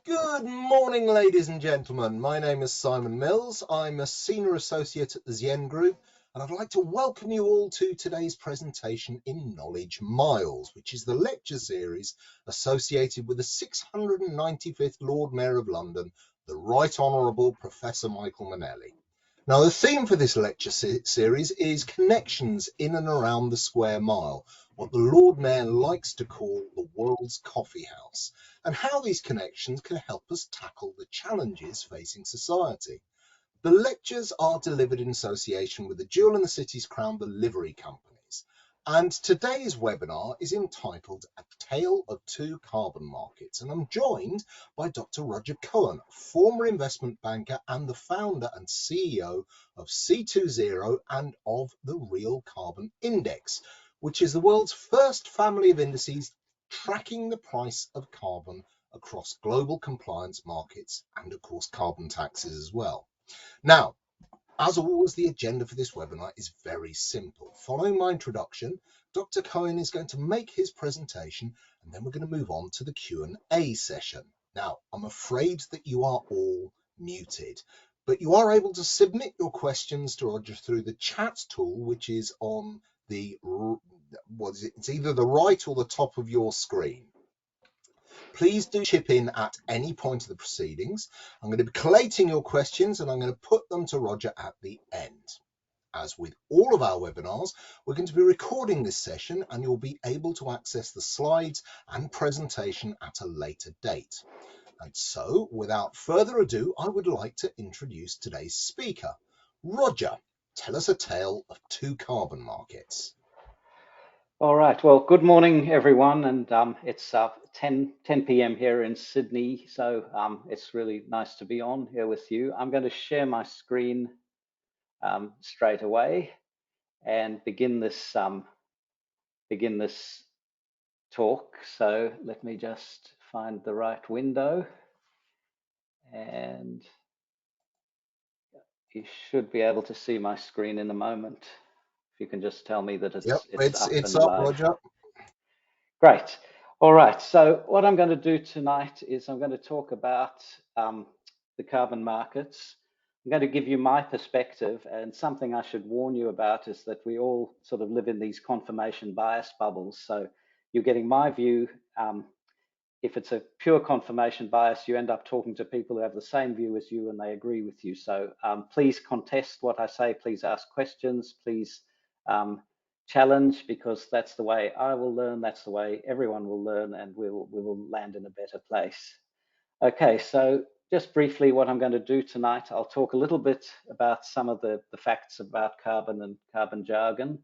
Good morning, ladies and gentlemen. My name is Simon Mills. I'm a Senior Associate at the Zien Group, and I'd like to welcome you all to today's presentation in Knowledge Miles, which is the lecture series associated with the 695th Lord Mayor of London, the Right Honourable Professor Michael Manelli. Now, the theme for this lecture series is connections in and around the square mile, what the Lord Mayor likes to call the world's coffee house, and how these connections can help us tackle the challenges facing society. The lectures are delivered in association with the Jewel in the City's Crown, the livery companies. And today's webinar is entitled A Tale of Two Carbon Markets. And I'm joined by Dr. Roger Cohen, former investment banker and the founder and CEO of C20 and of the Real Carbon Index, which is the world's first family of indices tracking the price of carbon across global compliance markets and, of course, carbon taxes as well. Now, as always, the agenda for this webinar is very simple. Following my introduction, Dr. Cohen is going to make his presentation, and then we're going to move on to the Q&A session. Now, I'm afraid that you are all muted, but you are able to submit your questions to Roger through the chat tool, which is on the, it's either the right or the top of your screen. Please do chip in at any point of the proceedings. I'm going to be collating your questions and I'm going to put them to Roger at the end. As with all of our webinars, we're going to be recording this session and you'll be able to access the slides and presentation at a later date. And so, without further ado, I would like to introduce today's speaker. Roger, tell us a tale of two carbon markets. All right, well, good morning, everyone, and it's 10 p.m. here in Sydney, so it's really nice to be on here with you. I'm going to share my screen straight away and begin this talk. So let me just find the right window, and you should be able to see my screen in a moment. If you can just tell me that it's up, live. Roger. Great. All right. So what I'm going to do tonight is I'm going to talk about the carbon markets. I'm going to give you my perspective, and something I should warn you about is that we all sort of live in these confirmation bias bubbles. So you're getting my view. If it's a pure confirmation bias, you end up talking to people who have the same view as you and they agree with you. So please contest what I say. Please ask questions. Please challenge, because that's the way I will learn. That's the way everyone will learn, and we will land in a better place. Okay, so just briefly what I'm going to do tonight, I'll talk a little bit about some of the facts about carbon and carbon jargon.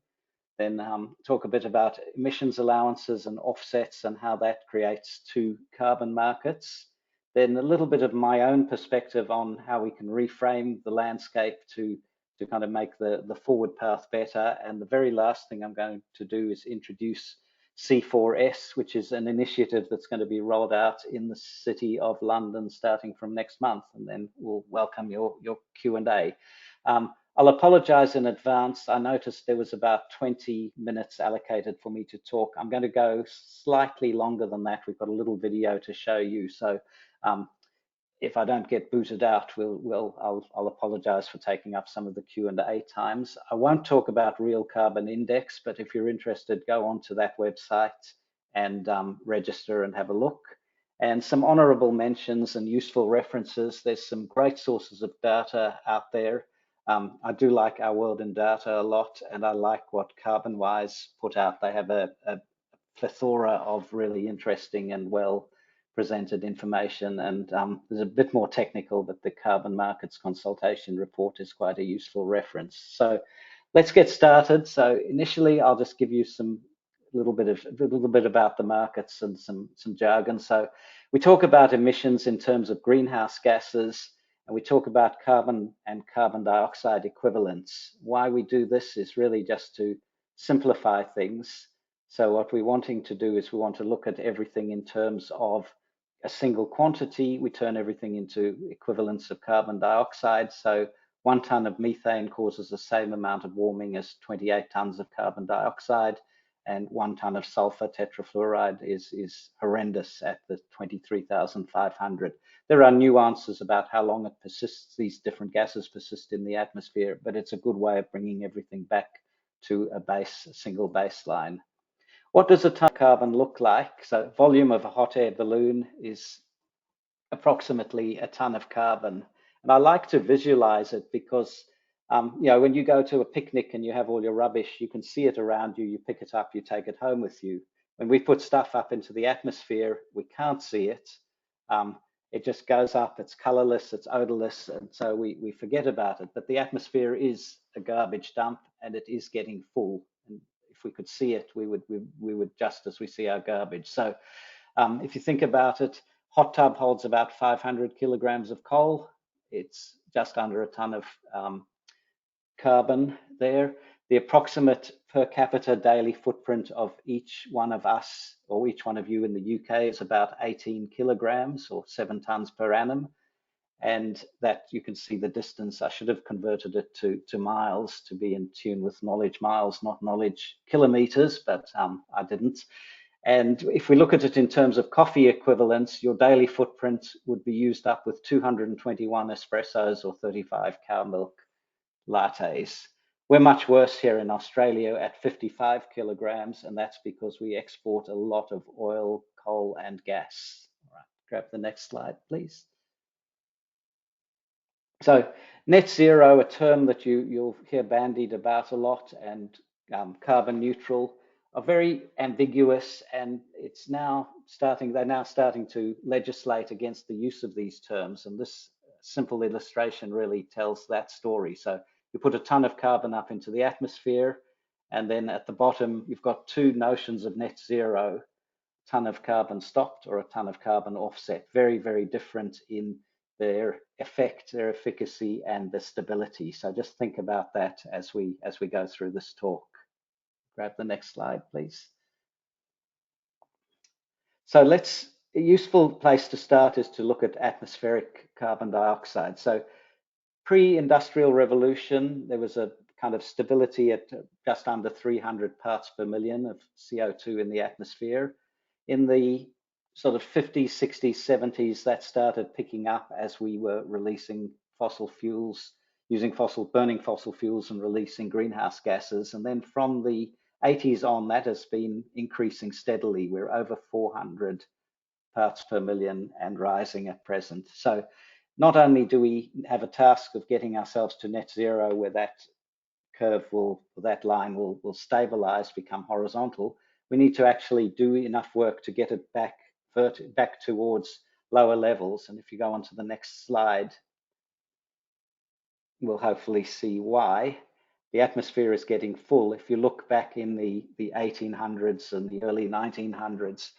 Then talk a bit about emissions allowances and offsets and how that creates two carbon markets. Then a little bit of my own perspective on how we can reframe the landscape to kind of make the forward path better. And the very last thing I'm going to do is introduce C4S, which is an initiative that's going to be rolled out in the City of London starting from next month. And then we'll welcome your Q&A. I'll apologize in advance. I noticed there was about 20 minutes allocated for me to talk. I'm going to go slightly longer than that. We've got a little video to show you. So if I don't get booted out, I'll apologize for taking up some of the Q&A times. I won't talk about Real Carbon Index, but if you're interested, go onto that website and register and have a look. And some honorable mentions and useful references. There's some great sources of data out there. I do like Our World in Data a lot, and I like what CarbonWise put out. They have a plethora of really interesting and well presented information, and there's a bit more technical, but the Carbon Markets Consultation Report is quite a useful reference. So let's get started. So initially, I'll just give you a little bit about the markets and some jargon. So we talk about emissions in terms of greenhouse gases, and we talk about carbon and carbon dioxide equivalents. Why we do this is really just to simplify things. So what we're wanting to do is we want to look at everything in terms of a single quantity. We turn everything into equivalents of carbon dioxide. So 1 ton of methane causes the same amount of warming as 28 tons of carbon dioxide. and 1 ton of sulfur tetrafluoride is horrendous at the 23,500. There are nuances about how long it persists, these different gases persist in the atmosphere, but it's a good way of bringing everything back to a single baseline. What does a ton of carbon look like? So volume of a hot air balloon is approximately a ton of carbon. And I like to visualize it because, when you go to a picnic and you have all your rubbish, you can see it around you, you pick it up, you take it home with you. When we put stuff up into the atmosphere, we can't see it. It just goes up, it's colorless, it's odorless, and so we forget about it. But the atmosphere is a garbage dump and it is getting full. And if we could see it, we would just as we see our garbage. So if you think about it, hot tub holds about 500 kilograms of coal. It's just under a ton of carbon there. The approximate per capita daily footprint of each one of us or each one of you in the UK is about 18 kilograms or 7 tons per annum. And that you can see the distance. I should have converted it to miles to be in tune with knowledge miles, not knowledge kilometers, but I didn't. And if we look at it in terms of coffee equivalents, your daily footprint would be used up with 221 espressos or 35 cow milk lattes. We're much worse here in Australia at 55 kilograms, and that's because we export a lot of oil, coal, and gas. All right, grab the next slide, please. So net zero, a term that you'll hear bandied about a lot, and carbon neutral are very ambiguous, and they're now starting to legislate against the use of these terms. And this simple illustration really tells that story. So you put a ton of carbon up into the atmosphere, and then at the bottom, you've got two notions of net zero, a ton of carbon stopped or a ton of carbon offset. Very, very different in their effect, their efficacy, and the stability. So just think about that as we go through this talk. Grab the next slide, please. So a useful place to start is to look at atmospheric carbon dioxide. So pre-industrial revolution, there was a kind of stability at just under 300 parts per million of CO2 in the atmosphere. In the sort of 50s, 60s, 70s, that started picking up as we were releasing fossil fuels, burning fossil fuels and releasing greenhouse gases. And then from the 80s on, that has been increasing steadily. We're over 400 parts per million and rising at present. So not only do we have a task of getting ourselves to net zero where that that line will stabilize, become horizontal, we need to actually do enough work to get it back towards lower levels. And if you go on to the next slide, we'll hopefully see why. The atmosphere is getting full. If you look back in the 1800s and the early 1900s,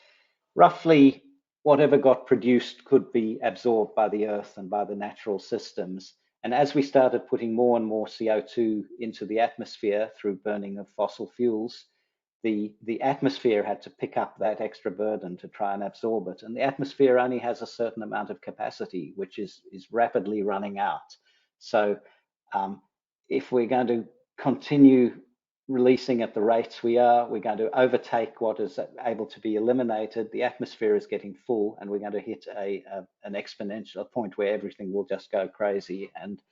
roughly whatever got produced could be absorbed by the earth and by the natural systems. And as we started putting more and more CO2 into the atmosphere through burning of fossil fuels, the atmosphere had to pick up that extra burden to try and absorb it. And the atmosphere only has a certain amount of capacity, which is rapidly running out. So if we're going to continue releasing at the rates we're going to overtake what is able to be eliminated. The atmosphere is getting full, and we're going to hit an exponential point where everything will just go crazy, and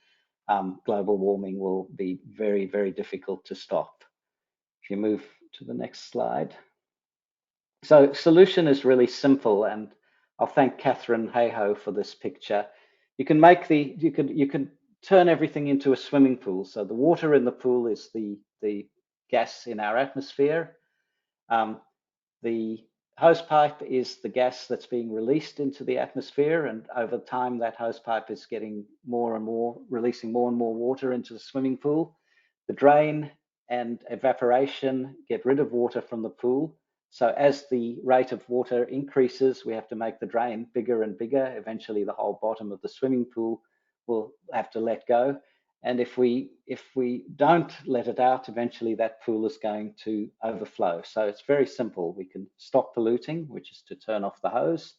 global warming will be very, very difficult to stop. If you move to the next slide. So solution is really simple, and I'll thank Catherine Hayhoe for this picture. You can you can turn everything into a swimming pool. So the water in the pool is the gas in our atmosphere. The hose pipe is the gas that's being released into the atmosphere, and over time that hose pipe is getting more and more, releasing more and more water into the swimming pool. The drain and evaporation get rid of water from the pool. So as the rate of water increases, we have to make the drain bigger and bigger. Eventually the whole bottom of the swimming pool will have to let go. And if we don't let it out, eventually that pool is going to overflow. So it's very simple. We can stop polluting, which is to turn off the hose.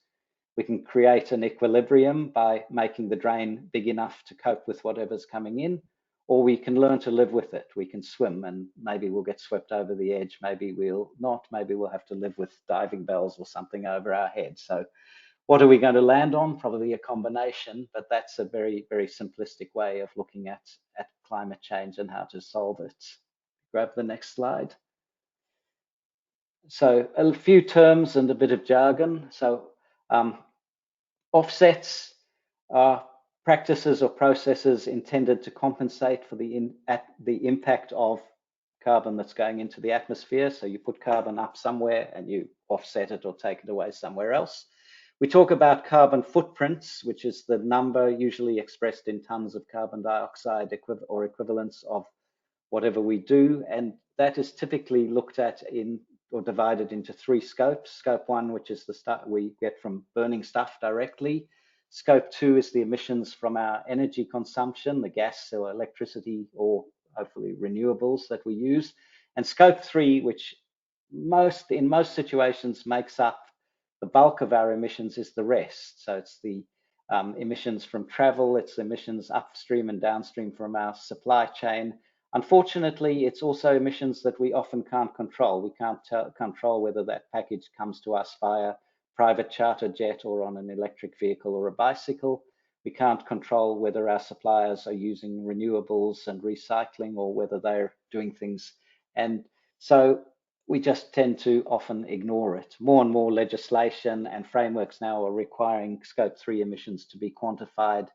We can create an equilibrium by making the drain big enough to cope with whatever's coming in, or we can learn to live with it. We can swim, and maybe we'll get swept over the edge. Maybe we'll not. Maybe we'll have to live with diving bells or something over our head. So what are we going to land on? Probably a combination, but that's a very, very simplistic way of looking at climate change and how to solve it. Grab the next slide. So a few terms and a bit of jargon. So offsets are practices or processes intended to compensate for the impact of carbon that's going into the atmosphere. So you put carbon up somewhere and you offset it or take it away somewhere else. We talk about carbon footprints, which is the number usually expressed in tons of carbon dioxide or equivalents of whatever we do. And that is typically looked at in or divided into three scopes. Scope 1, which is the stuff we get from burning stuff directly. Scope 2 is the emissions from our energy consumption, the gas or electricity or hopefully renewables that we use. And Scope 3, which in most situations makes up the bulk of our emissions, is the rest. So it's the emissions from travel, it's emissions upstream and downstream from our supply chain. Unfortunately, it's also emissions that we often can't control. We can't control whether that package comes to us via private charter jet or on an electric vehicle or a bicycle. We can't control whether our suppliers are using renewables and recycling or whether they're doing things. And so we just tend to often ignore it. More and more legislation and frameworks now are requiring Scope 3 emissions to be quantified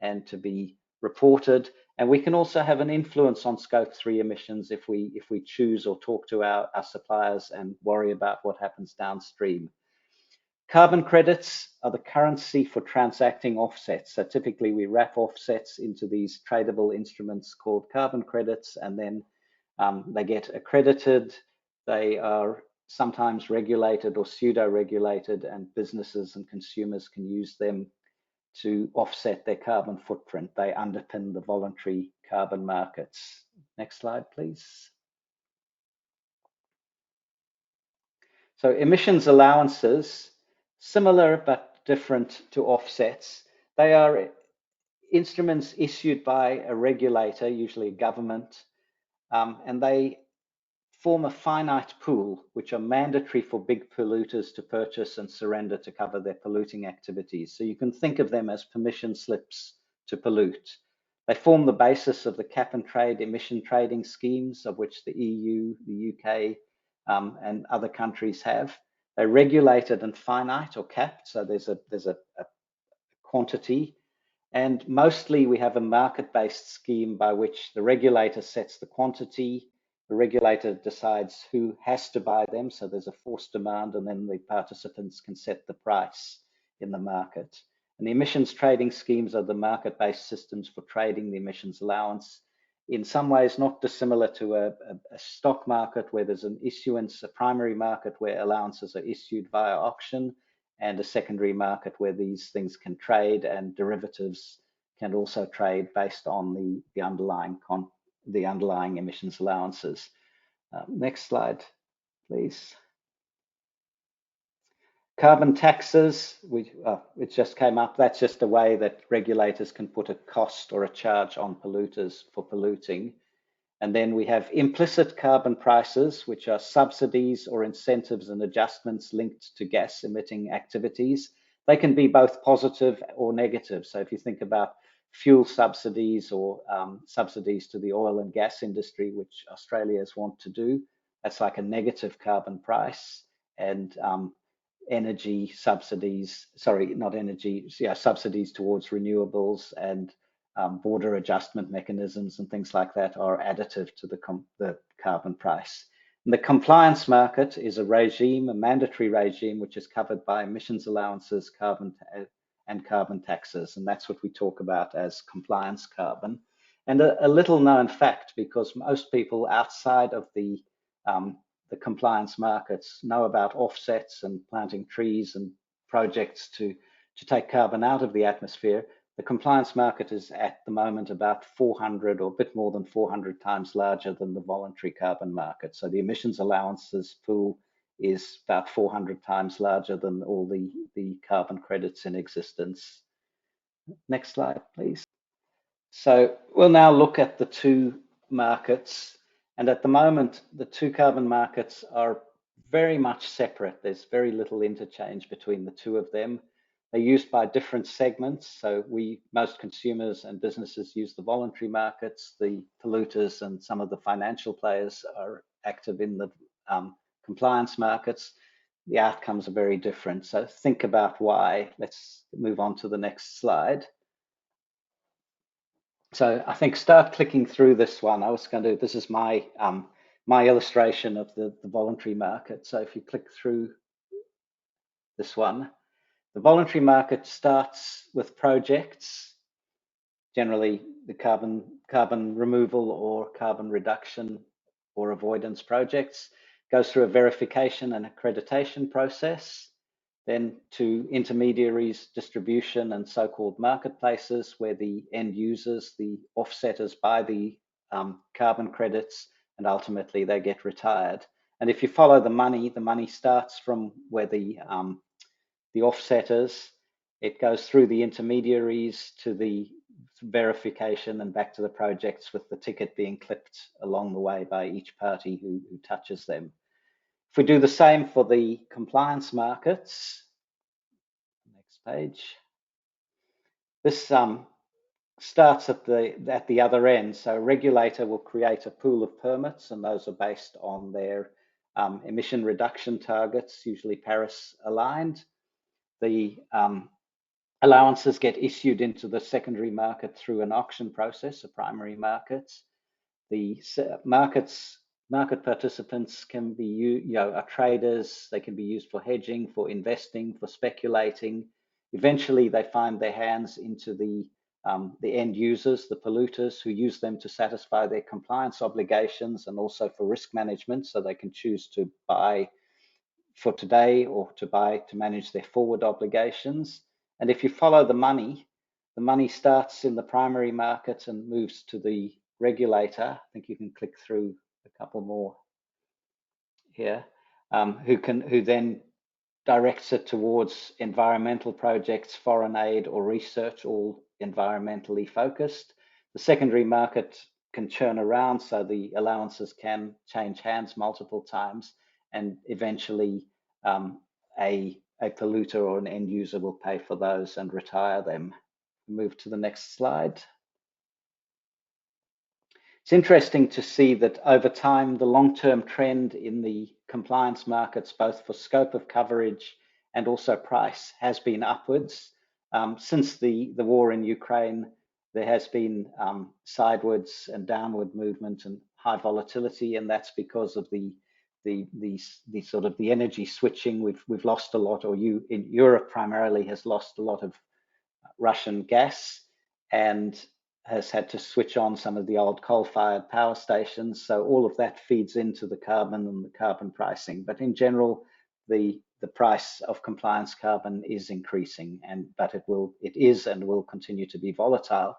and to be reported. And we can also have an influence on Scope 3 emissions if we choose or talk to our suppliers and worry about what happens downstream. Carbon credits are the currency for transacting offsets. So typically we wrap offsets into these tradable instruments called carbon credits, and then they get accredited. They are sometimes regulated or pseudo-regulated, and businesses and consumers can use them to offset their carbon footprint. They underpin the voluntary carbon markets. Next slide, please. So emissions allowances, similar but different to offsets. They are instruments issued by a regulator, usually a government, and they form a finite pool, which are mandatory for big polluters to purchase and surrender to cover their polluting activities. So you can think of them as permission slips to pollute. They form the basis of the cap and trade emission trading schemes, of which the EU, the UK, and other countries have. They're regulated and finite or capped, so there's a quantity. And mostly we have a market-based scheme by which the regulator sets the quantity. The regulator decides who has to buy them, so there's a forced demand, and then the participants can set the price in the market. And the emissions trading schemes are the market-based systems for trading the emissions allowance, in some ways not dissimilar to a stock market where there's an issuance, a primary market where allowances are issued via auction, and a secondary market where these things can trade, and derivatives can also trade based on the underlying emissions allowances. Next slide, please. Carbon taxes, it just came up. That's just a way that regulators can put a cost or a charge on polluters for polluting. And then we have implicit carbon prices, which are subsidies or incentives and adjustments linked to gas emitting activities. They can be both positive or negative. So if you think about fuel subsidies or subsidies to the oil and gas industry, which Australians want to do, that's like a negative carbon price. And energy subsidies, subsidies towards renewables and border adjustment mechanisms and things like that are additive to the carbon price. And the compliance market is a regime, a mandatory regime, which is covered by emissions allowances, carbon taxes, and that's what we talk about as compliance carbon. And a little known fact, because most people outside of the compliance markets know about offsets and planting trees and projects to take carbon out of the atmosphere. The compliance market is at the moment about 400 or a bit more than 400 times larger than the voluntary carbon market. So the emissions allowances pool is about 400 times larger than all the carbon credits in existence. Next slide, please. So we'll now look at the two markets. And at the moment, the two carbon markets are very much separate. There's very little interchange between the two of them. They're used by different segments. So most consumers and businesses use the voluntary markets. The polluters and some of the financial players are active in the compliance markets. The outcomes are very different. So think about why. Let's move on to the next slide. So I think start clicking through this one. This is my my illustration of the voluntary market. So if you click through this one, the voluntary market starts with projects, generally the carbon removal or carbon reduction or avoidance projects, goes through a verification and accreditation process, then to intermediaries, distribution, and so-called marketplaces where the end users, the offsetters, buy the carbon credits, and ultimately they get retired. And if you follow the money starts from where the offsetters, it goes through the intermediaries to the verification and back to the projects, with the ticket being clipped along the way by each party who touches them. If we do the same for the compliance markets, next page, this starts at the other end. So a regulator will create a pool of permits, and those are based on their emission reduction targets, usually Paris aligned. The allowances get issued into the secondary market through an auction process, a primary market. The market participants can be, are traders. They can be used for hedging, for investing, for speculating. Eventually, they find their hands into the end users, the polluters, who use them to satisfy their compliance obligations and also for risk management. So they can choose to buy for today or to manage their forward obligations. And if you follow the money starts in the primary market and moves to the regulator. I think you can click through a couple more here, who then directs it towards environmental projects, foreign aid, or research, all environmentally focused. The secondary market can churn around, so the allowances can change hands multiple times, and eventually a polluter or an end user will pay for those and retire them. Move to the next slide. It's interesting to see that over time, the long-term trend in the compliance markets, both for scope of coverage and also price, has been upwards. Since the war in Ukraine, there has been sidewards and downward movement and high volatility, and that's because of the sort of the energy switching. We've lost a lot, or in Europe primarily has lost a lot of Russian gas and has had to switch on some of the old coal-fired power stations. So all of that feeds into the carbon and the carbon pricing. But in general, the price of compliance carbon is increasing, but it is and will continue to be volatile.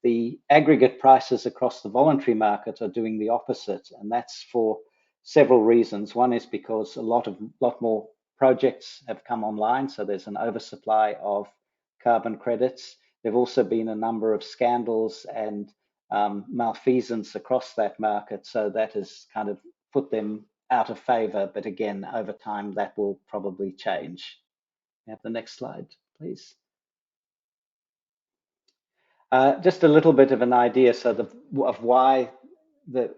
The aggregate prices across the voluntary market are doing the opposite, and that's for several reasons. One is because a lot more projects have come online, so there's an oversupply of carbon credits. There've also been a number of scandals and malfeasance across that market, so that has kind of put them out of favor. But again, over time, that will probably change. Have the next slide, please. Just a little bit of an idea of why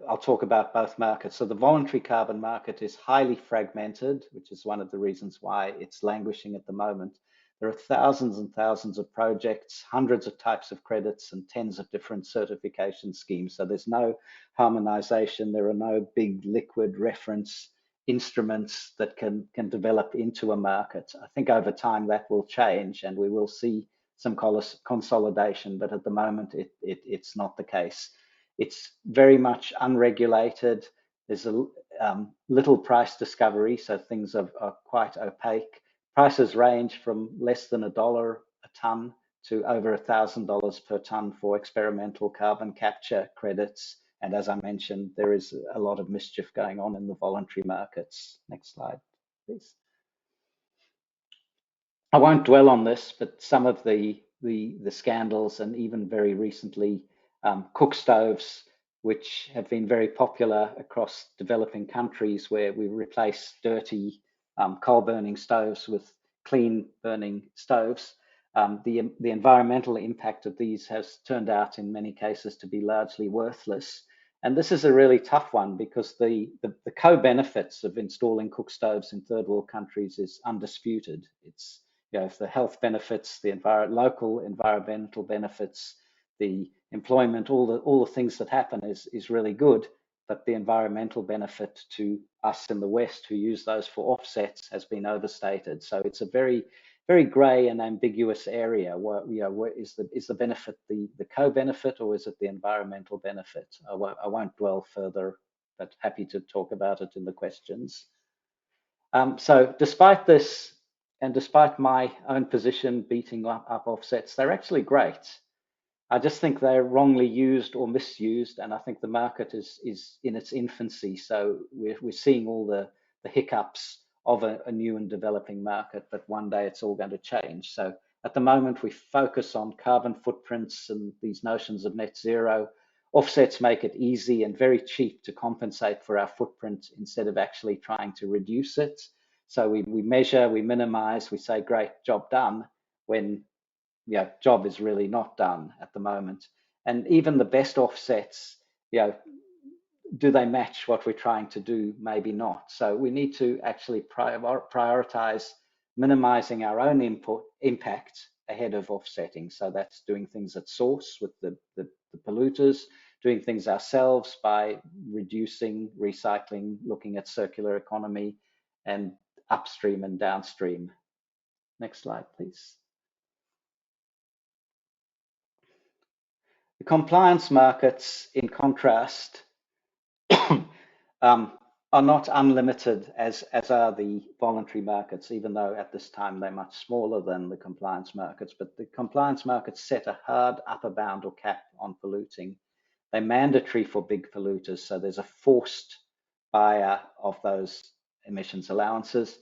I'll talk about both markets. So the voluntary carbon market is highly fragmented, which is one of the reasons why it's languishing at the moment. There are thousands and thousands of projects, hundreds of types of credits, and tens of different certification schemes. So there's no harmonization. There are no big liquid reference instruments that can develop into a market. I think over time that will change, and we will see some consolidation, but at the moment it's not the case. It's very much unregulated. There's a little price discovery, so things are quite opaque. Prices range from less than $1 a ton to over $1,000 per ton for experimental carbon capture credits. And as I mentioned, there is a lot of mischief going on in the voluntary markets. Next slide, please. I won't dwell on this, but some of the scandals and even very recently cook stoves, which have been very popular across developing countries, where we replace dirty coal-burning stoves with clean-burning stoves. The environmental impact of these has turned out in many cases to be largely worthless. And this is a really tough one, because the co-benefits of installing cook stoves in third world countries is undisputed. It's, you know, the health benefits, the local environmental benefits, the employment, all the things that happen is really good, but the environmental benefit to us in the West who use those for offsets has been overstated. So it's a very, very grey and ambiguous area. Where, you know, where is the benefit the co-benefit, or is it the environmental benefit? I won't dwell further, but happy to talk about it in the questions. So despite this, and despite my own position beating up offsets, they're actually great. I just think they're wrongly used or misused, and I think the market is in its infancy. So we're seeing all the hiccups of a new and developing market, but one day it's all going to change. So at the moment, we focus on carbon footprints and these notions of net zero. Offsets make it easy and very cheap to compensate for our footprint instead of actually trying to reduce it. So we measure, we minimize, we say, great, job done, when job is really not done at the moment. And even the best offsets, do they match what we're trying to do? Maybe not. So we need to actually prioritize minimizing our own impact ahead of offsetting. So that's doing things at source with the polluters, doing things ourselves by reducing, recycling, looking at circular economy, and upstream and downstream. Next slide, please. The compliance markets, in contrast, are not unlimited as are the voluntary markets, even though at this time they're much smaller than the compliance markets. But the compliance markets set a hard upper bound or cap on polluting. They're mandatory for big polluters, so there's a forced buyer of those emissions allowances.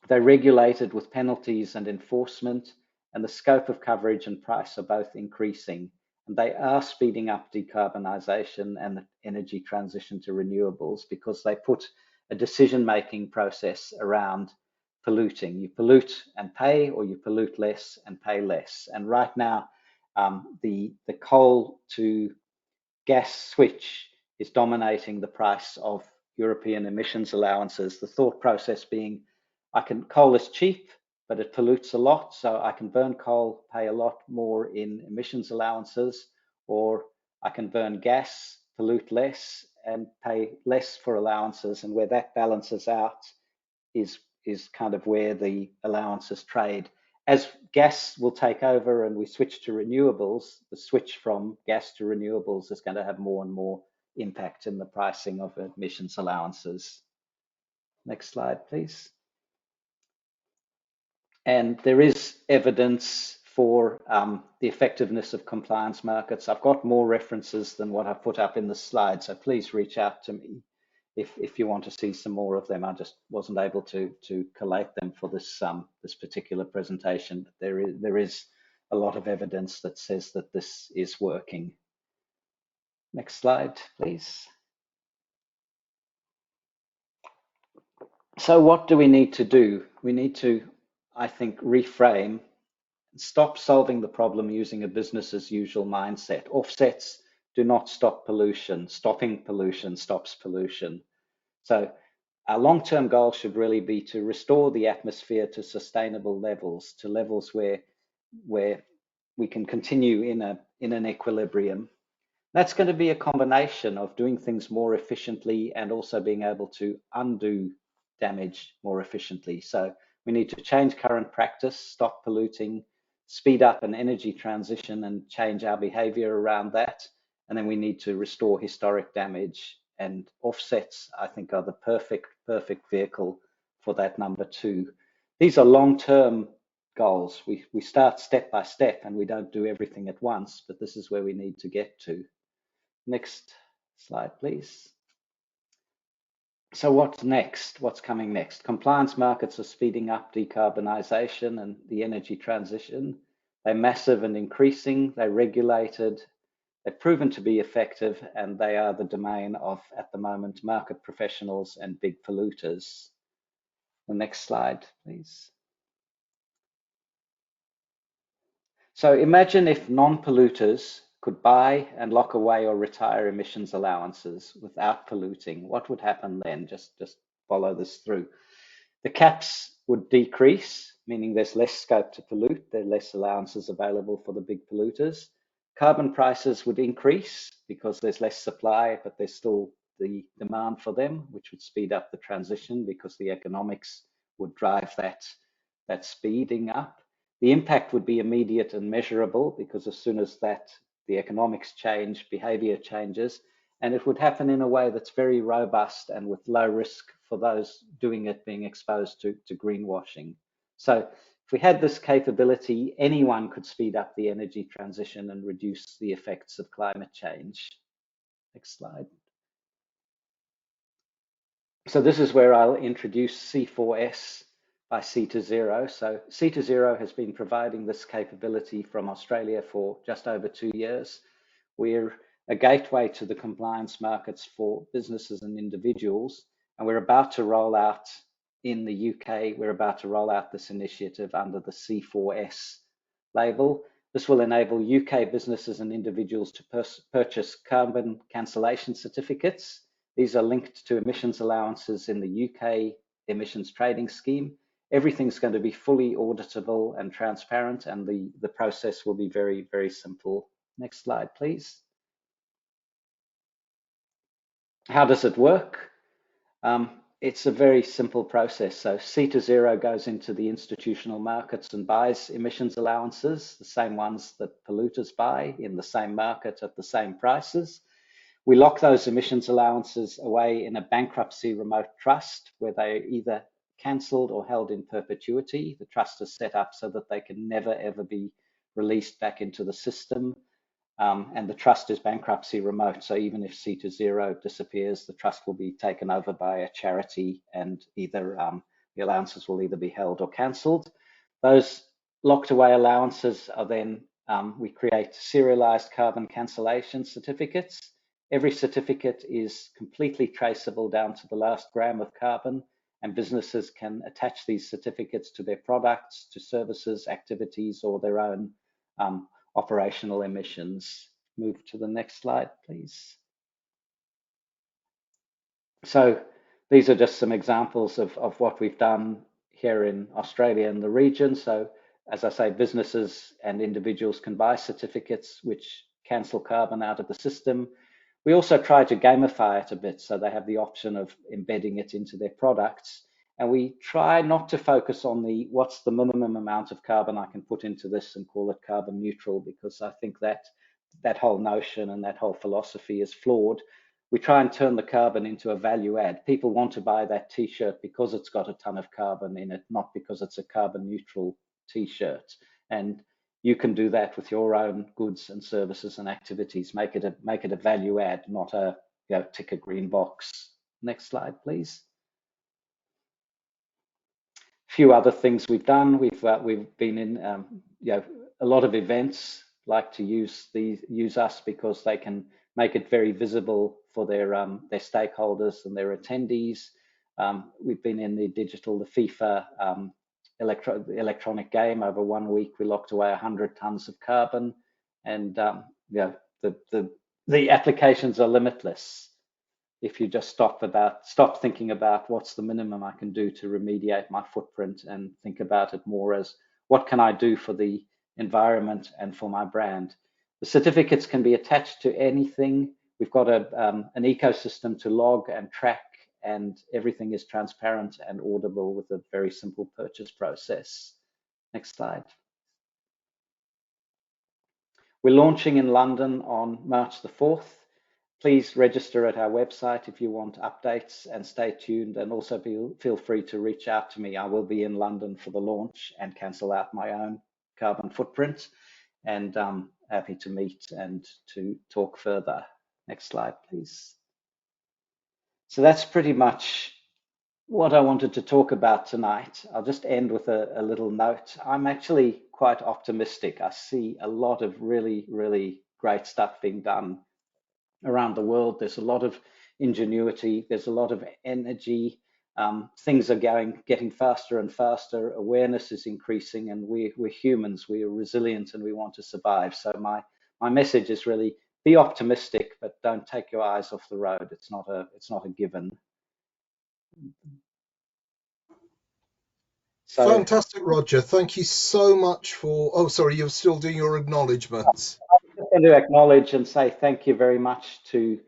They're regulated with penalties and enforcement, and the scope of coverage and price are both increasing. And they are speeding up decarbonisation and the energy transition to renewables, because they put a decision-making process around polluting. You pollute and pay, or you pollute less and pay less. And right now, the coal to gas switch is dominating the price of European emissions allowances. The thought process being, coal is cheap, but it pollutes a lot, so I can burn coal, pay a lot more in emissions allowances, or I can burn gas, pollute less, and pay less for allowances. And where that balances out is kind of where the allowances trade. As gas will take over and we switch to renewables, the switch from gas to renewables is going to have more and more impact in the pricing of emissions allowances. Next slide, please. And there is evidence for the effectiveness of compliance markets. I've got more references than what I've put up in the slide, so please reach out to me if you want to see some more of them. I just wasn't able to collate them for this this particular presentation. But there is a lot of evidence that says that this is working. Next slide, please. So what do we need to do? We need to, I think, reframe, stop solving the problem using a business as usual mindset. Offsets do not stop pollution. Stopping pollution stops pollution. So our long-term goal should really be to restore the atmosphere to sustainable levels, to levels where we can continue in an equilibrium. That's going to be a combination of doing things more efficiently and also being able to undo damage more efficiently. So we need to change current practice, stop polluting, speed up an energy transition and change our behavior around that. And then we need to restore historic damage, and offsets, I think, are the perfect vehicle for that number two. These are long-term goals. We start step by step and we don't do everything at once, but this is where we need to get to. Next slide, please. So what's next? What's coming next? Compliance markets are speeding up decarbonisation and the energy transition. They're massive and increasing. They're regulated. They've proven to be effective, and they are the domain of, at the moment, market professionals and big polluters. The next slide, please. So imagine if non-polluters could buy and lock away or retire emissions allowances without polluting. What would happen then? Just follow this through. The caps would decrease, meaning there's less scope to pollute. There are less allowances available for the big polluters. Carbon prices would increase because there's less supply, but there's still the demand for them, which would speed up the transition because the economics would drive that speeding up. The impact would be immediate and measurable because as soon as the economics change, behavior changes, and it would happen in a way that's very robust and with low risk for those doing it being exposed to greenwashing. So if we had this capability, anyone could speed up the energy transition and reduce the effects of climate change. Next slide. So this is where I'll introduce C4S by C2Zero. So C2Zero has been providing this capability from Australia for just over 2 years. We're a gateway to the compliance markets for businesses and individuals, and we're about to roll out in the UK, we're about to roll out this initiative under the C4S label. This will enable UK businesses and individuals to purchase carbon cancellation certificates. These are linked to emissions allowances in the UK emissions trading scheme. Everything's going to be fully auditable and transparent, and the process will be very, very simple. Next slide, please. How does it work? It's a very simple process. So C2Zero goes into the institutional markets and buys emissions allowances, the same ones that polluters buy in the same market at the same prices. We lock those emissions allowances away in a bankruptcy remote trust where they're either cancelled or held in perpetuity. The trust is set up so that they can never, ever be released back into the system. And the trust is bankruptcy remote. So even if C2Zero disappears, the trust will be taken over by a charity, and either the allowances will either be held or cancelled. Those locked away allowances are then, we create serialized carbon cancellation certificates. Every certificate is completely traceable down to the last gram of carbon, and businesses can attach these certificates to their products, to services, activities, or their own operational emissions. Move to the next slide, please. So these are just some examples of what we've done here in Australia and the region. So as I say, businesses and individuals can buy certificates which cancel carbon out of the system. We also try to gamify it a bit, so they have the option of embedding it into their products. And we try not to focus on what's the minimum amount of carbon I can put into this and call it carbon neutral, because I think that whole notion and that whole philosophy is flawed. We try and turn the carbon into a value add. People want to buy that t-shirt because it's got a ton of carbon in it, not because it's a carbon neutral t-shirt. And you can do that with your own goods and services and activities. Make it a value add, not a tick a green box. Next slide, please. Few other things we've done. We've been in a lot of events. Like to use us because they can make it very visible for their stakeholders and their attendees. We've been in the FIFA electronic game. Over 1 week, we locked away 100 tons of carbon, and the applications are limitless. If you just stop thinking about what's the minimum I can do to remediate my footprint, and think about it more as what can I do for the environment and for my brand. The certificates can be attached to anything. We've got an ecosystem to log and track, and everything is transparent and audible with a very simple purchase process. Next slide. We're launching in London on March the 4th. Please register at our website if you want updates, and stay tuned, and also feel free to reach out to me. I will be in London for the launch and cancel out my own carbon footprint, and I'm happy to meet and to talk further. Next slide, please. So that's pretty much what I wanted to talk about tonight. I'll just end with a little note. I'm actually quite optimistic. I see a lot of really, really great stuff being done around the world. There's a lot of ingenuity. There's a lot of energy. Things are getting faster and faster. Awareness is increasing, and we're humans. We are resilient, and we want to survive. So my message is really be optimistic, but don't take your eyes off the road. It's not a given. So, Fantastic, Roger. Thank you so much for. Oh, sorry, you're still doing your acknowledgements. I'm just going to acknowledge and say thank you very much to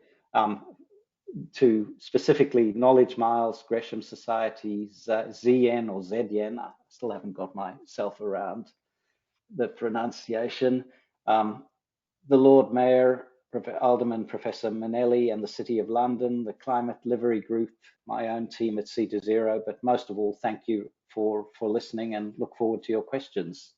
specifically Knowledge Miles, Gresham Society's ZN or ZN. I still haven't got myself around the pronunciation. The Lord Mayor, Alderman Professor Manelli, and the City of London, the Climate Livery Group, my own team at C2Zero, but most of all, thank you for listening, and look forward to your questions.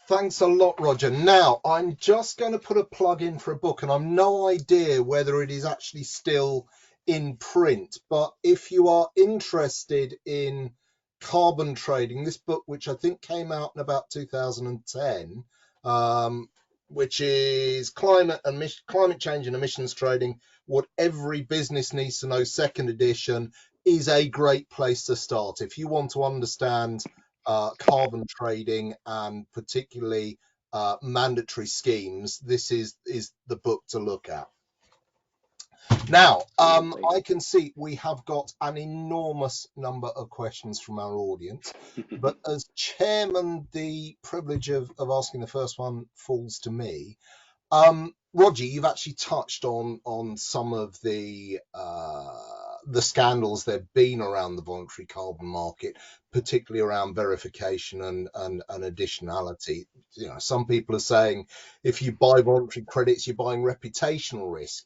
Thanks a lot, Roger. Now, I'm just going to put a plug in for a book, and I've no idea whether it is actually still in print, but if you are interested in carbon trading, this book, which I think came out in about 2010, which is climate change and emissions trading, what every business needs to know, second edition, is a great place to start. If you want to understand carbon trading and particularly mandatory schemes, this is the book to look at. Now, I can see we have got an enormous number of questions from our audience, but as chairman, the privilege of asking the first one falls to me. Roger, you've actually touched on some of the scandals there've been around the voluntary carbon market, particularly around verification and additionality. You know, some people are saying if you buy voluntary credits, you're buying reputational risk.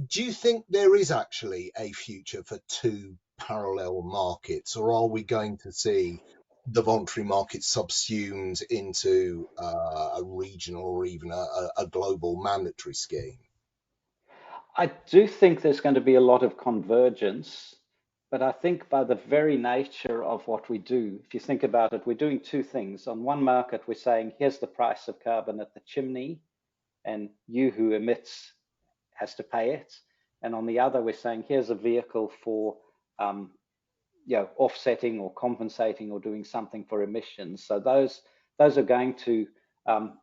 Do you think there is actually a future for two parallel markets, or are we going to see the voluntary market subsumed into a regional or even a global mandatory scheme? I do think there's going to be a lot of convergence, but I think by the very nature of what we do, if you think about it, we're doing two things. On one market, we're saying, here's the price of carbon at the chimney, and you who emits has to pay it. And on the other, we're saying, here's a vehicle for offsetting or compensating or doing something for emissions. So those are going to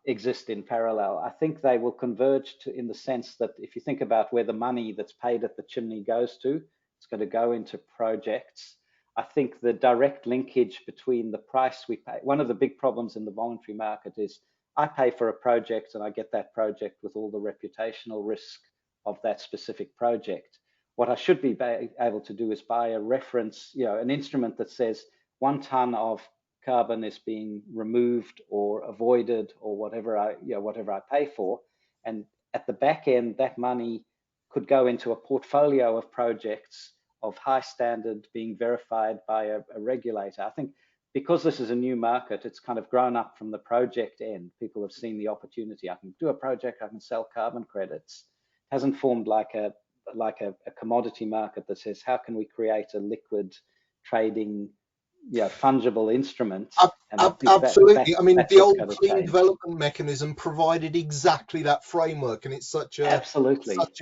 exist in parallel. I think they will converge in the sense that if you think about where the money that's paid at the chimney goes to, it's going to go into projects. I think the direct linkage between the price we pay, one of the big problems in the voluntary market is I pay for a project and I get that project with all the reputational risk of that specific project. What I should be able to do is buy a reference, an instrument that says 1 ton of carbon is being removed or avoided or whatever I pay for. And at the back end, that money could go into a portfolio of projects of high standard being verified by a regulator. I think because this is a new market, it's kind of grown up from the project end. People have seen the opportunity. I can do a project, I can sell carbon credits. It hasn't formed like a commodity market that says, how can we create a liquid trading, fungible instrument? Absolutely. I mean, the old clean development mechanism provided exactly that framework, and it's such a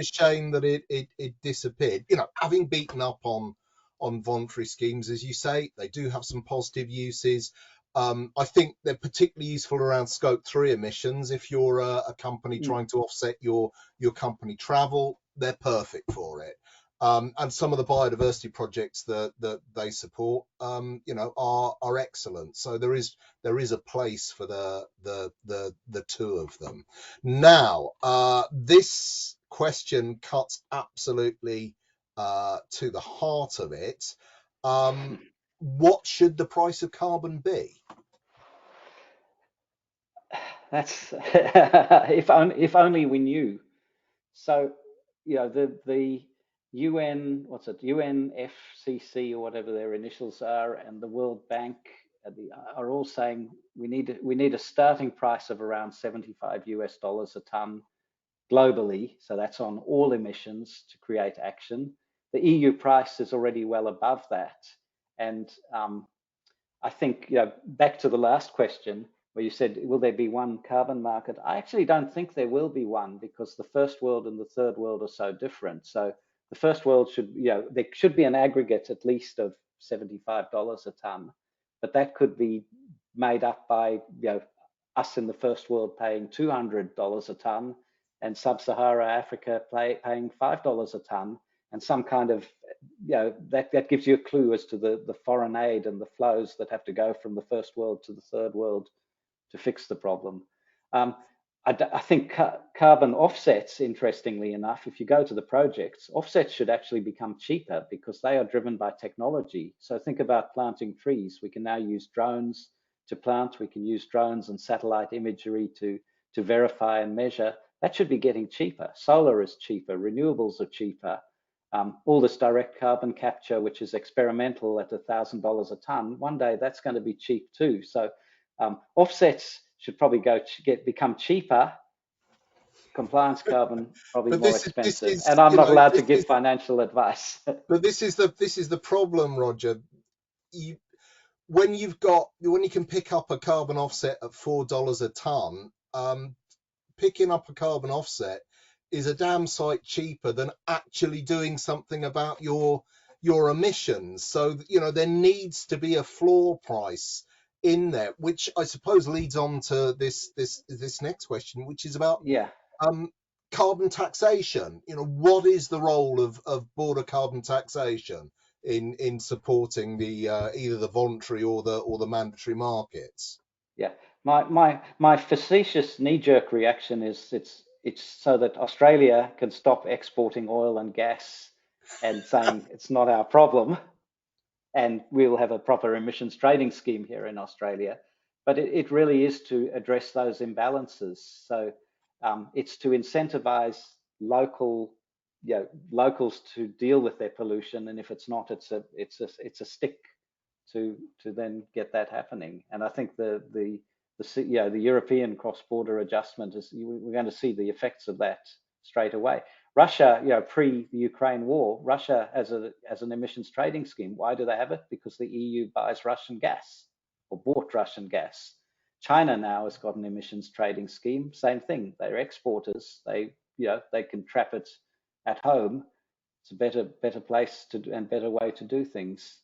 shame that it disappeared. Having beaten up on voluntary schemes, as you say, they do have some positive uses. I think they're particularly useful around scope 3 emissions. If you're a company trying to offset your company travel, they're perfect for it. And some of the biodiversity projects that they support, are excellent. So there is a place for the two of them. Now, this question cuts absolutely to the heart of it. What should the price of carbon be? That's if only we knew. So, the UN, UNFCC or whatever their initials are, and the World Bank are all saying we need a starting price of around $75 a ton globally. So that's on all emissions to create action. The EU price is already well above that, and I think back to the last question. where you said, will there be one carbon market? I actually don't think there will be one, because the first world and the third world are so different. So the first world should, there should be an aggregate at least of $75 a ton, but that could be made up by, us in the first world paying $200 a ton, and sub-Sahara Africa paying $5 a ton, and some kind of, that gives you a clue as to the foreign aid and the flows that have to go from the first world to the third world to fix the problem. I think carbon offsets, interestingly enough, if you go to the projects, offsets should actually become cheaper because they are driven by technology. So think about planting trees. We can now use drones to plant. We can use drones and satellite imagery to verify and measure. That should be getting cheaper. Solar is cheaper. Renewables are cheaper. All this direct carbon capture, which is experimental at $1,000 a ton, one day that's going to be cheap too. So offsets should probably become cheaper. Compliance carbon probably more expensive. And I'm not allowed to give financial advice. But this is the problem, Roger. When you can pick up a carbon offset at $4 a ton, picking up a carbon offset is a damn sight cheaper than actually doing something about your emissions. So there needs to be a floor price in there, which I suppose leads on to this next question, which is about carbon taxation. What is the role of border carbon taxation in supporting the either the voluntary or the mandatory markets? Yeah, my facetious knee-jerk reaction is it's so that Australia can stop exporting oil and gas and saying it's not our problem, and we'll have a proper emissions trading scheme here in Australia. But it really is to address those imbalances. So it's to incentivize locals to deal with their pollution, and if it's not, it's a stick to then get that happening. And I think the European cross-border adjustment we're going to see the effects of that straight away. Russia, pre the Ukraine war, Russia has an emissions trading scheme. Why do they have it? Because the EU buys Russian gas, or bought Russian gas. China now has got an emissions trading scheme. Same thing. They're exporters. They can trap it at home. It's a better place and better way to do things.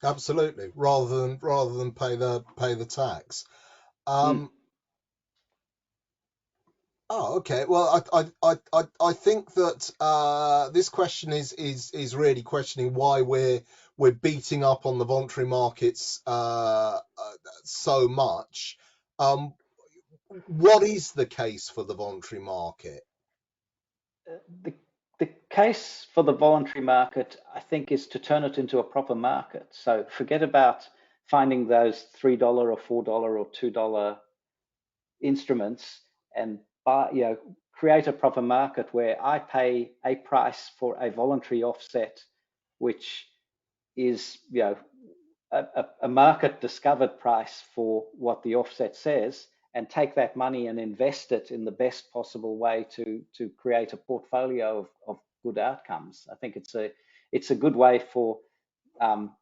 Absolutely, rather than pay the tax. Oh, okay. Well, I think that this question is really questioning why we're beating up on the voluntary markets so much. What is the case for the voluntary market? The case for the voluntary market, I think, is to turn it into a proper market. So forget about finding those $3 or $4 or $2 instruments, and create a proper market where I pay a price for a voluntary offset, which is a market discovered price for what the offset says, and take that money and invest it in the best possible way to create a portfolio of good outcomes. I think it's a good way for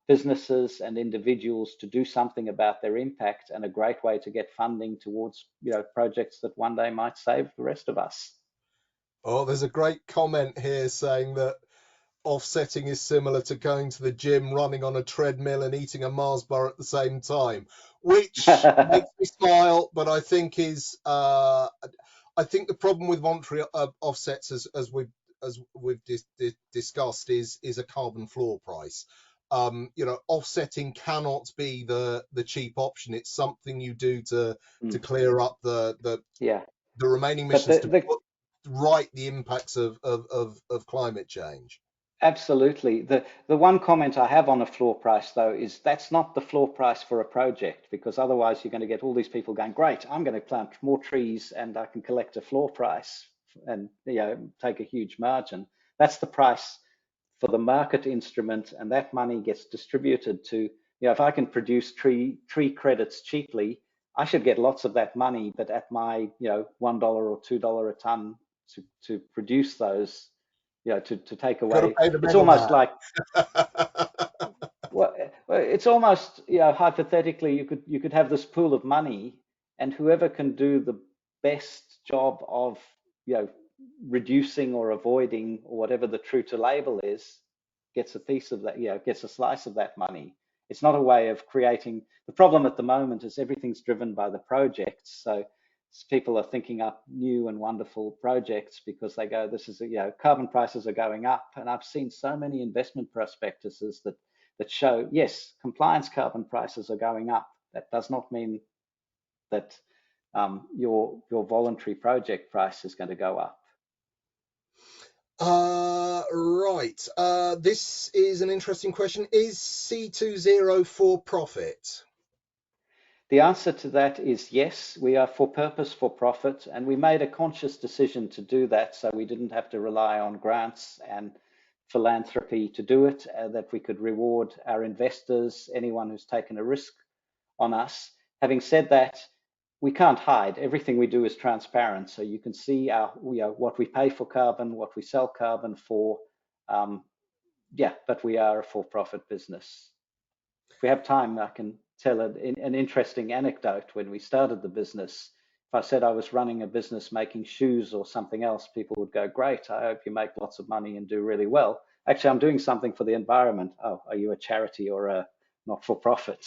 businesses and individuals to do something about their impact, and a great way to get funding towards projects that one day might save the rest of us. Oh, there's a great comment here saying that offsetting is similar to going to the gym, running on a treadmill and eating a Mars bar at the same time, which makes me smile, but I think I think the problem with voluntary offsets, as we've discussed, is a carbon floor price. Offsetting cannot be the cheap option. It's something you do to clear up the remaining emissions to right the impacts of climate change. Absolutely. The one comment I have on a floor price, though, is that's not the floor price for a project, because otherwise you're going to get all these people going, great, I'm going to plant more trees and I can collect a floor price and take a huge margin. That's the price for the market instrument, and that money gets distributed to, if I can produce tree credits cheaply, I should get lots of that money, but at my $1 or $2 a ton to produce those, to take away. It's almost like Well, it's almost, you know, hypothetically, you could have this pool of money, and whoever can do the best job of, you know, reducing or avoiding or whatever the true to label is, gets a piece of that, you know, gets a slice of that money. It's not a way of creating. The problem at the moment is everything's driven by the projects. So people are thinking up new and wonderful projects because they go, this is, you know, carbon prices are going up. And I've seen so many investment prospectuses that show, yes, compliance carbon prices are going up. That does not mean that your voluntary project price is going to go up. Right. This is an interesting question. Is C20 for profit? The answer to that is yes. We are for purpose, for profit, and we made a conscious decision to do that so we didn't have to rely on grants and philanthropy to do it, that we could reward our investors, anyone who's taken a risk on us. Having said that, we can't hide. Everything we do is transparent, so you can see our, you know, what we pay for carbon, what we sell carbon for. Yeah, but we are a for-profit business. If we have time, I can tell an interesting anecdote. When we started the business, if I said I was running a business making shoes or something else, people would go, great, I hope you make lots of money and do really well. Actually, I'm doing something for the environment. Oh, are you a charity or a not-for-profit?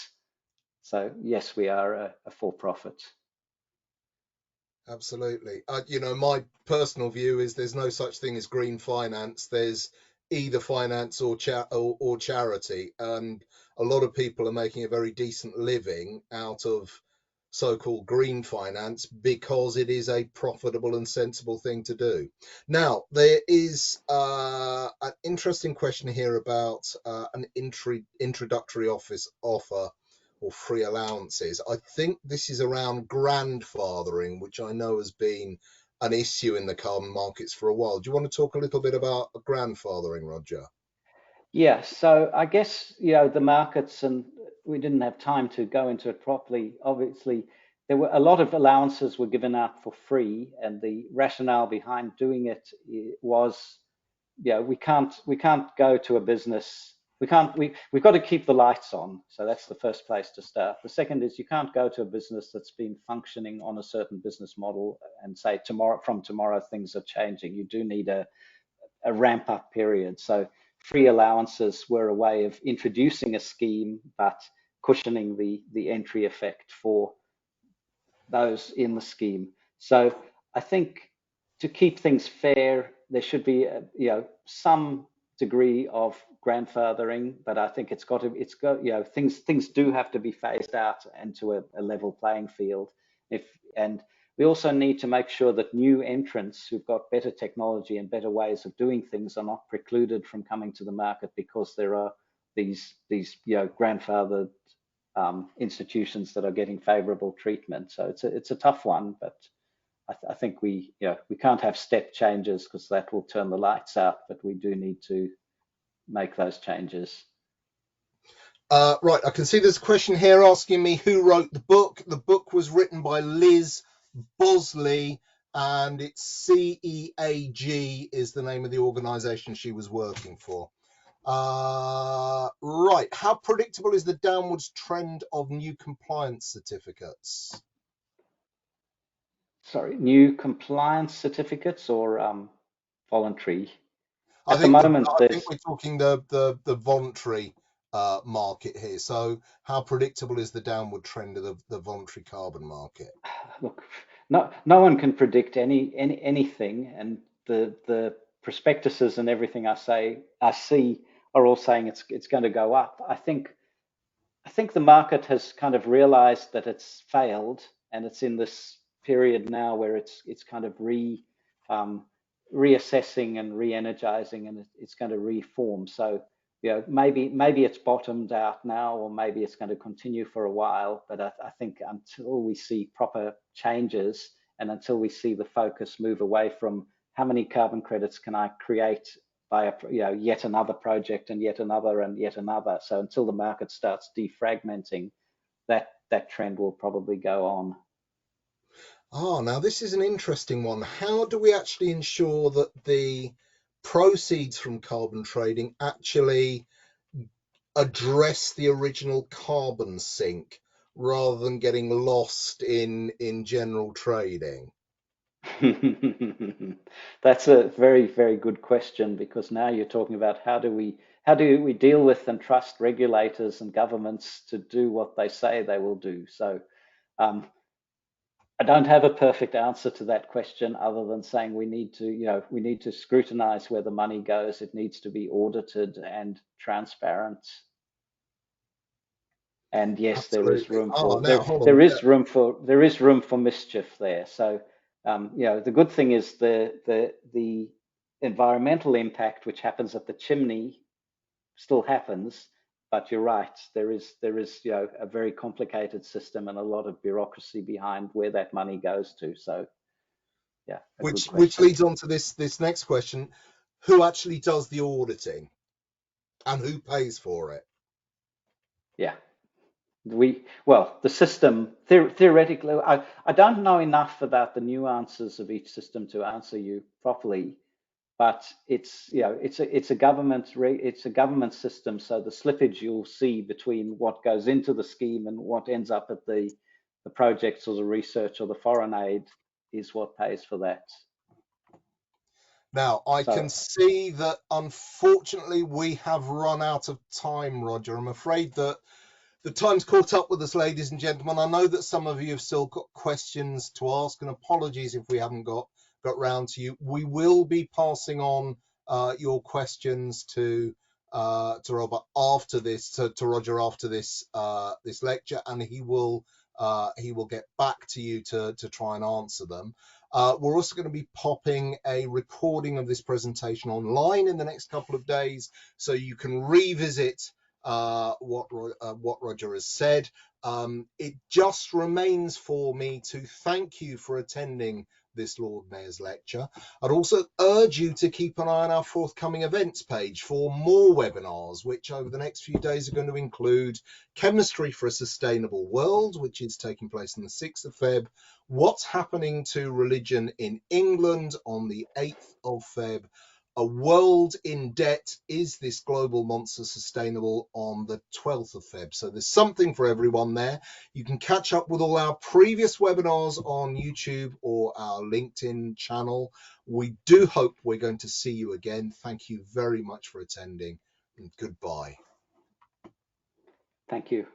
So yes, we are a for-profit. Absolutely. You know, my personal view is there's no such thing as green finance. There's either finance or charity, and a lot of people are making a very decent living out of so-called green finance because it is a profitable and sensible thing to do. Now, there is an interesting question here about an introductory offer or free allowances. I think this is around grandfathering, which I know has been an issue in the carbon markets for a while. Do you want to talk a little bit about grandfathering, Roger? Yeah, so I guess, you know, the markets, and we didn't have time to go into it properly. Obviously, there were a lot of allowances were given out for free, and the rationale behind doing it was, you know, we can't go to a business. We've got to keep the lights on. So that's the first place to start. The second is you can't go to a business that's been functioning on a certain business model and say from tomorrow things are changing. You do need a ramp up period. So free allowances were a way of introducing a scheme, but cushioning the entry effect for those in the scheme. So I think to keep things fair, there should be you know, some degree of grandfathering, but I think it's got you know, things do have to be phased out into a level playing field. And we also need to make sure that new entrants who've got better technology and better ways of doing things are not precluded from coming to the market because there are these you know, grandfathered institutions that are getting favorable treatment. So it's a tough one, but I think we can't have step changes because that will turn the lights out, but we do need to make those changes. Right, I can see there's a question here asking me who wrote the book. The book was written by Liz Bosley, and it's CEAG is the name of the organization she was working for. Right, how predictable is the downwards trend of new compliance certificates? Sorry, new compliance certificates or voluntary? I At the think moment, we're talking the voluntary market here. So how predictable is the downward trend of the voluntary carbon market? look, no one can predict anything, and the prospectuses and everything I see are all saying it's going to go up. I think the market has kind of realized that it's failed, and it's in this period now where it's kind of reassessing and re-energizing, and it's going to reform. So, you know, maybe it's bottomed out now, or maybe it's going to continue for a while. But I think until we see proper changes, and until we see the focus move away from how many carbon credits can I create by yet another project and yet another and yet another. So until the market starts defragmenting, that trend will probably go on. Oh, now this is an interesting one. How do we actually ensure that the proceeds from carbon trading actually address the original carbon sink rather than getting lost in general trading? That's a very, very good question, because now you're talking about how do we deal with and trust regulators and governments to do what they say they will do. So I don't have a perfect answer to that question, other than saying we need to scrutinize where the money goes. It needs to be audited and transparent. And yes, there is Absolutely. room Oh, for now hold on. there is room for mischief there. So the good thing is the environmental impact, which happens at the chimney, still happens. But you're right, there is a very complicated system and a lot of bureaucracy behind where that money goes to. So yeah, a good Which question. leads on to this next question: who actually does the auditing and who pays for it? Yeah. The system, theoretically, I don't know enough about the nuances of each system to answer you properly, but it's a government system. So the slippage you'll see between what goes into the scheme and what ends up at the projects or the research or the foreign aid is what pays for that. Now, I So can see that unfortunately we have run out of time, Roger. I'm afraid that the time's caught up with us, ladies and gentlemen. I know that some of you have still got questions to ask, and apologies if we haven't got round to you. We will be passing on your questions to Robert after this, to Roger after this this lecture, and he will get back to you to try and answer them. We're also going to be popping a recording of this presentation online in the next couple of days, so you can revisit what Roger has said. It just remains for me to thank you for attending this Lord Mayor's lecture. I'd also urge you to keep an eye on our forthcoming events page for more webinars, which over the next few days are going to include Chemistry for a Sustainable World, which is taking place on the 6th of Feb, What's Happening to Religion in England on the 8th of Feb, A World in Debt, Is This Global Monster Sustainable, on the 12th of Feb. So there's something for everyone there. You can catch up with all our previous webinars on YouTube or our LinkedIn channel. We do hope we're going to see you again. Thank you very much for attending, and goodbye. thank you.